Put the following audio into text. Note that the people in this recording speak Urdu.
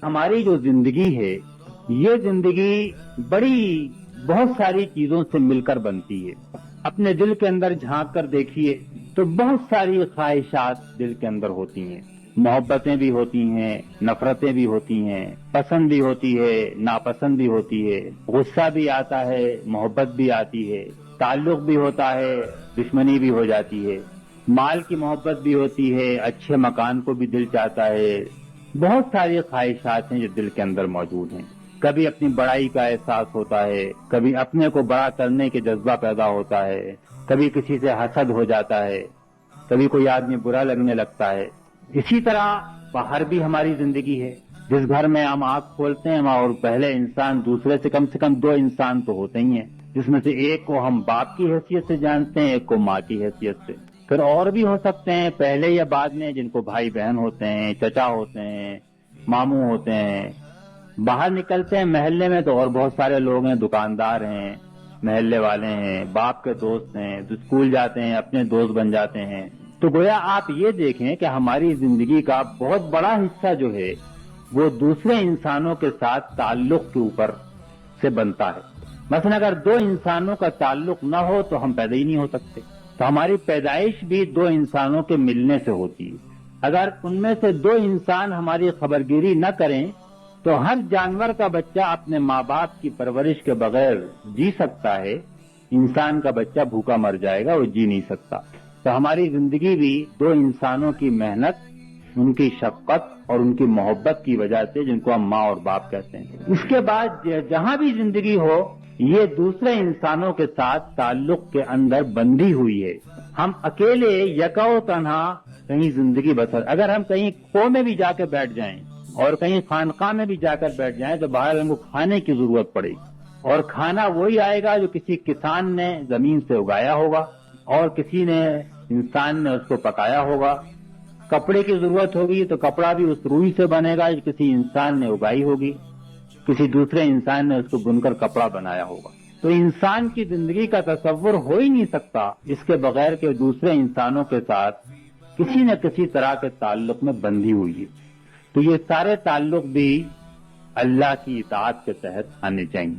ہماری جو زندگی ہے یہ زندگی بہت ساری چیزوں سے مل کر بنتی ہے. اپنے دل کے اندر جھانک کر دیکھیے تو بہت ساری خواہشات دل کے اندر ہوتی ہیں. محبتیں بھی ہوتی ہیں، نفرتیں بھی ہوتی ہیں، پسند بھی ہوتی ہے، ناپسند بھی ہوتی ہے، غصہ بھی آتا ہے، محبت بھی آتی ہے، تعلق بھی ہوتا ہے، دشمنی بھی ہو جاتی ہے، مال کی محبت بھی ہوتی ہے، اچھے مکان کو بھی دل چاہتا ہے. بہت ساری خواہشات ہیں جو دل کے اندر موجود ہیں. کبھی اپنی بڑائی کا احساس ہوتا ہے، کبھی اپنے کو بڑا کرنے کے جذبہ پیدا ہوتا ہے، کبھی کسی سے حسد ہو جاتا ہے، کبھی کوئی آدمی برا لگنے لگتا ہے. اسی طرح باہر بھی ہماری زندگی ہے. جس گھر میں ہم آنکھ کھولتے ہیں اور پہلے انسان دوسرے سے کم 2 انسان تو ہوتے ہی ہیں، جس میں سے ایک کو ہم باپ کی حیثیت سے جانتے ہیں، ایک کو ماں کی حیثیت سے. پھر اور بھی ہو سکتے ہیں پہلے یا بعد میں، جن کو بھائی بہن ہوتے ہیں، چچا ہوتے ہیں، ماموں ہوتے ہیں. باہر نکلتے ہیں محلے میں تو اور بہت سارے لوگ ہیں، دکاندار ہیں، محلے والے ہیں، باپ کے دوست ہیں، تو اسکول جاتے ہیں اپنے دوست بن جاتے ہیں. تو گویا آپ یہ دیکھیں کہ ہماری زندگی کا بہت بڑا حصہ جو ہے وہ دوسرے انسانوں کے ساتھ تعلق کے اوپر سے بنتا ہے. مثلا اگر 2 انسانوں کا تعلق نہ ہو تو ہم پیدا ہی نہیں ہو سکتے. تو ہماری پیدائش بھی 2 انسانوں کے ملنے سے ہوتی ہے. اگر ان میں سے 2 انسان ہماری خبرگیری نہ کریں تو ہر جانور کا بچہ اپنے ماں باپ کی پرورش کے بغیر جی سکتا ہے، انسان کا بچہ بھوکا مر جائے گا، وہ جی نہیں سکتا. تو ہماری زندگی بھی 2 انسانوں کی محنت، ان کی شفقت اور ان کی محبت کی وجہ سے، جن کو ہم ماں اور باپ کہتے ہیں. اس کے بعد جہاں بھی زندگی ہو یہ دوسرے انسانوں کے ساتھ تعلق کے اندر بندھی ہوئی ہے. ہم اکیلے یکا و تنہا کہیں زندگی بسر، اگر ہم کہیں کھو میں بھی جا کے بیٹھ جائیں اور کہیں خانقاہ میں بھی جا کر بیٹھ جائیں تو باہر ہم کو کھانے کی ضرورت پڑے گی، اور کھانا وہی آئے گا جو کسی کسان نے زمین سے اگایا ہوگا اور کسی نے انسان نے اس کو پکایا ہوگا. کپڑے کی ضرورت ہوگی تو کپڑا بھی اس روئی سے بنے گا جو کسی انسان نے اگائی ہوگی، کسی دوسرے انسان نے اس کو بن کر کپڑا بنایا ہوگا. تو انسان کی زندگی کا تصور ہو ہی نہیں سکتا اس کے بغیر کہ دوسرے انسانوں کے ساتھ کسی نہ کسی طرح کے تعلق میں بندھی ہوئی ہے. تو یہ سارے تعلق بھی اللہ کی اطاعت کے تحت آنے چاہیے.